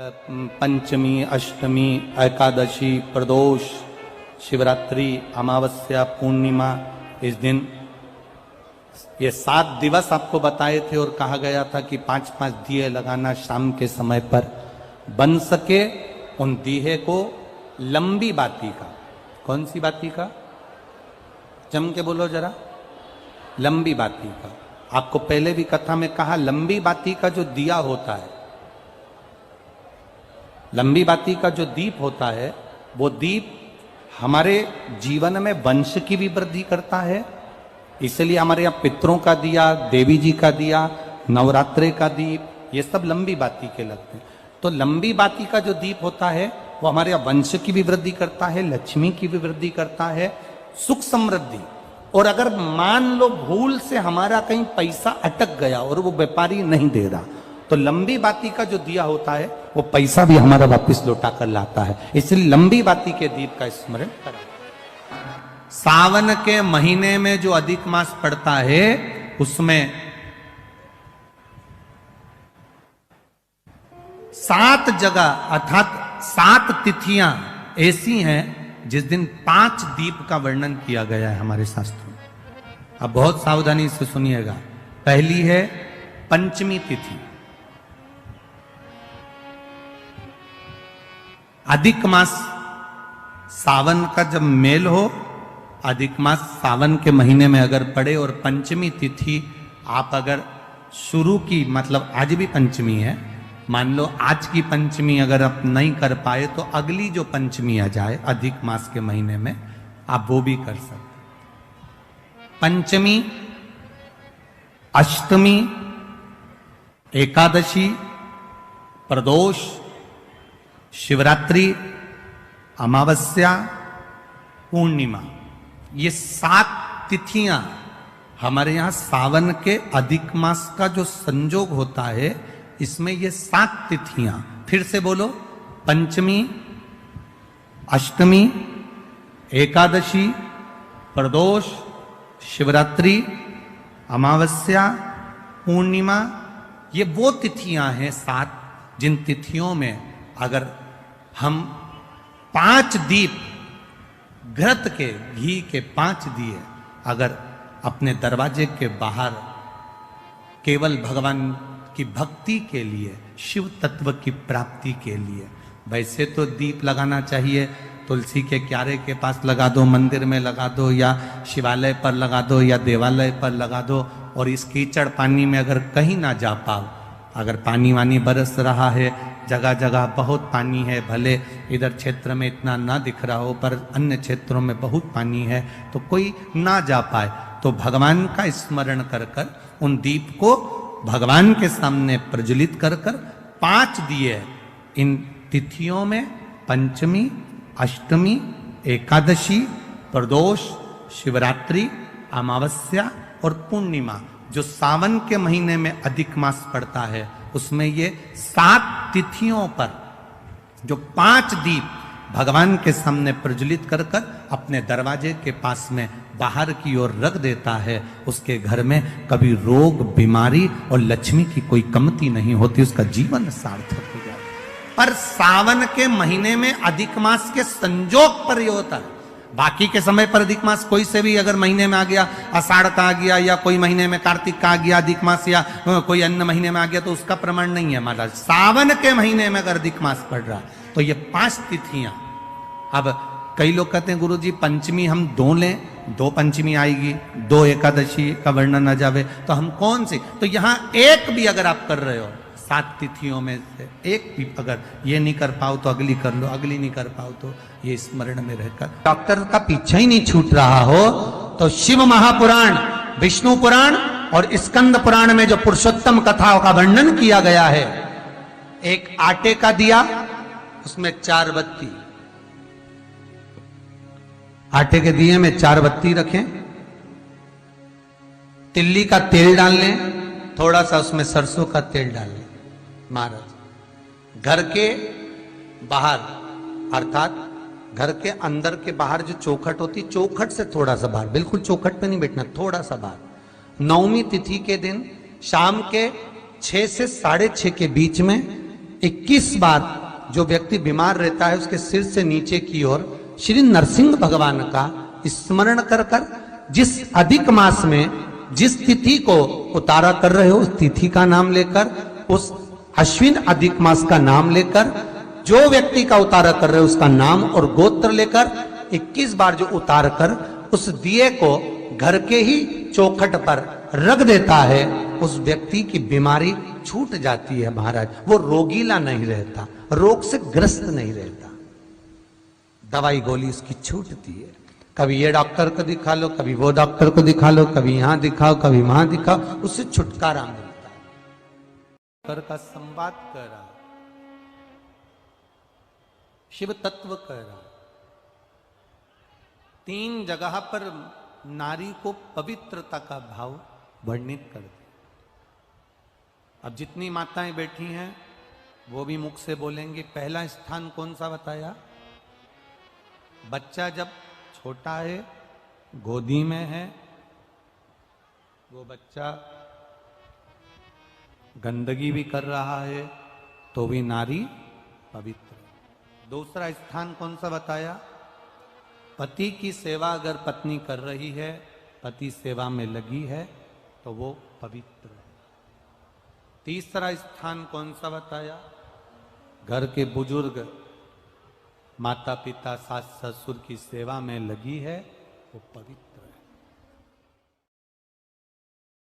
पंचमी, अष्टमी, एकादशी, प्रदोष, शिवरात्रि, अमावस्या, पूर्णिमा, इस दिन ये 7 दिवस आपको बताए थे और कहा गया था कि 5-5 दिए लगाना शाम के समय पर, बन सके उन दिए को लंबी बाती का। कौन सी बाती का? जम के बोलो जरा। लंबी बाती का। आपको पहले भी कथा में कहा, लंबी बाती का जो दिया होता है, लंबी बाती का जो दीप होता है, वो दीप हमारे जीवन में वंश की भी वृद्धि करता है। इसलिए हमारे यहाँ पितरों का दिया, देवी जी का दिया, नवरात्रे का दीप, ये सब लंबी बाती के लगते हैं। तो लंबी बाती का जो दीप होता है वो हमारे यहाँ वंश की भी वृद्धि करता है, लक्ष्मी की भी वृद्धि करता है, सुख समृद्धि। और अगर मान लो भूल से हमारा कहीं पैसा अटक गया और वो व्यापारी नहीं दे रहा, तो लंबी बाती का जो दिया होता है वो पैसा भी हमारा वापस लौटा कर लाता है। इसलिए लंबी बाती के दीप का स्मरण करें। सावन के महीने में जो अधिक मास पड़ता है उसमें 7 जगह अर्थात 7 तिथियां ऐसी हैं जिस दिन 5 दीप का वर्णन किया गया है हमारे शास्त्रों में। अब बहुत सावधानी से सुनिएगा। पहली है पंचमी तिथि। अधिक मास सावन का जब मेल हो, अधिक मास सावन के महीने में अगर पड़े और पंचमी तिथि आप अगर शुरू की, मतलब आज भी पंचमी है, मान लो आज की पंचमी अगर आप नहीं कर पाए तो अगली जो पंचमी आ जाए अधिक मास के महीने में, आप वो भी कर सकते। पंचमी, अष्टमी, एकादशी, प्रदोष, शिवरात्रि, अमावस्या, पूर्णिमा, ये 7 तिथियां हमारे यहां सावन के अधिक मास का जो संजोग होता है, इसमें ये 7 तिथियां, फिर से बोलो, पंचमी, अष्टमी, एकादशी, प्रदोष, शिवरात्रि, अमावस्या, पूर्णिमा, ये वो तिथियां हैं 7 जिन तिथियों में अगर हम 5 दीप घृत के, घी के 5 दिए अगर अपने दरवाजे के बाहर केवल भगवान की भक्ति के लिए, शिव तत्व की प्राप्ति के लिए, वैसे तो दीप लगाना चाहिए, तुलसी के क्यारे के पास लगा दो, मंदिर में लगा दो, या शिवालय पर लगा दो, या देवालय पर लगा दो। और इस कीचड़ पानी में अगर कहीं ना जा पाओ, अगर पानी वानी बरस रहा है, जगह जगह बहुत पानी है, भले इधर क्षेत्र में इतना ना दिख रहा हो पर अन्य क्षेत्रों में बहुत पानी है, तो कोई ना जा पाए तो भगवान का स्मरण कर कर उन दीप को भगवान के सामने प्रज्वलित कर कर 5 दिए इन तिथियों में, पंचमी, अष्टमी, एकादशी, प्रदोष, शिवरात्रि, अमावस्या और पूर्णिमा, जो सावन के महीने में अधिक मास पड़ता है, उसमें ये 7 तिथियों पर जो 5 दीप भगवान के सामने प्रज्वलित कर कर अपने दरवाजे के पास में बाहर की ओर रख देता है, उसके घर में कभी रोग, बीमारी और लक्ष्मी की कोई कमती नहीं होती, उसका जीवन सार्थक हो जाता है। पर सावन के महीने में अधिक मास के संजोग पर यह होता है। बाकी के समय पर अधिक मास कोई से भी अगर महीने में आ गया, आषाढ़ का आ गया, या कोई महीने में कार्तिक का आ गया अधिक मास, या कोई अन्य महीने में आ गया, तो उसका प्रमाण नहीं है महाराज। सावन के महीने में अगर अधिक मास पड़ रहा तो ये 5 तिथियां। अब कई लोग कहते हैं गुरुजी पंचमी हम 2 लें, 2 पंचमी आएगी, 2 एकादशी का वर्णन आ जावे, तो हम कौन सी? तो यहां एक भी अगर आप कर रहे हो 7 तिथियों में से एक भी, अगर ये नहीं कर पाओ तो अगली कर लो, अगली नहीं कर पाओ तो ये स्मरण में रहकर डॉक्टर का पीछा ही नहीं छूट रहा हो, तो शिव महापुराण, विष्णु पुराण और स्कंद पुराण में जो पुरुषोत्तम कथाओं का वर्णन किया गया है, एक आटे का दिया, उसमें 4 बत्ती, आटे के दिए में 4 बत्ती रखें, तिल्ली का तेल डाल लें, थोड़ा सा उसमें सरसों का तेल डाल लें। महाराज घर के बाहर, अर्थात घर के अंदर के बाहर जो चौखट होती, चौखट से थोड़ा सा बाहर, बिल्कुल चौखट पे नहीं बैठना, थोड़ा सा बाहर, 9वीं तिथि के दिन शाम के 6 से 6:30 के बीच में 21 बार जो व्यक्ति बीमार रहता है उसके सिर से नीचे की ओर श्री नरसिंह भगवान का स्मरण कर कर जिस अधिक मास में जिस तिथि को उतारा कर रहे हो उस तिथि का नाम लेकर, उस अश्विन अधिक मास का नाम लेकर, जो व्यक्ति का उतारा कर रहे हो उसका नाम और गोत्र लेकर 21 बार जो उतार कर उस दिए को घर के ही चौखट पर रख देता है, उस व्यक्ति की बीमारी छूट जाती है महाराज। वो रोगीला नहीं रहता, रोग से ग्रस्त नहीं रहता, दवाई गोली उसकी छूटती है। कभी ये डॉक्टर को दिखा लो, कभी वो डॉक्टर को दिखा लो, कभी यहां दिखाओ, कभी वहां दिखाओ, उससे छुटकारा मिलता है। कर का संवाद कर रहा, शिव तत्व कर रहा, 3 जगह पर नारी को पवित्रता का भाव वर्णित कर दिया। अब जितनी माताएं बैठी हैं वो भी मुख से बोलेंगे। पहला स्थान कौन सा बताया? बच्चा जब छोटा है, गोदी में है, वो बच्चा गंदगी भी कर रहा है तो भी नारी पवित्र है। दूसरा स्थान कौन सा बताया? पति की सेवा अगर पत्नी कर रही है, पति सेवा में लगी है तो वो पवित्र है। तीसरा स्थान कौन सा बताया? घर के बुजुर्ग माता पिता सास ससुर की सेवा में लगी है, वो पवित्र।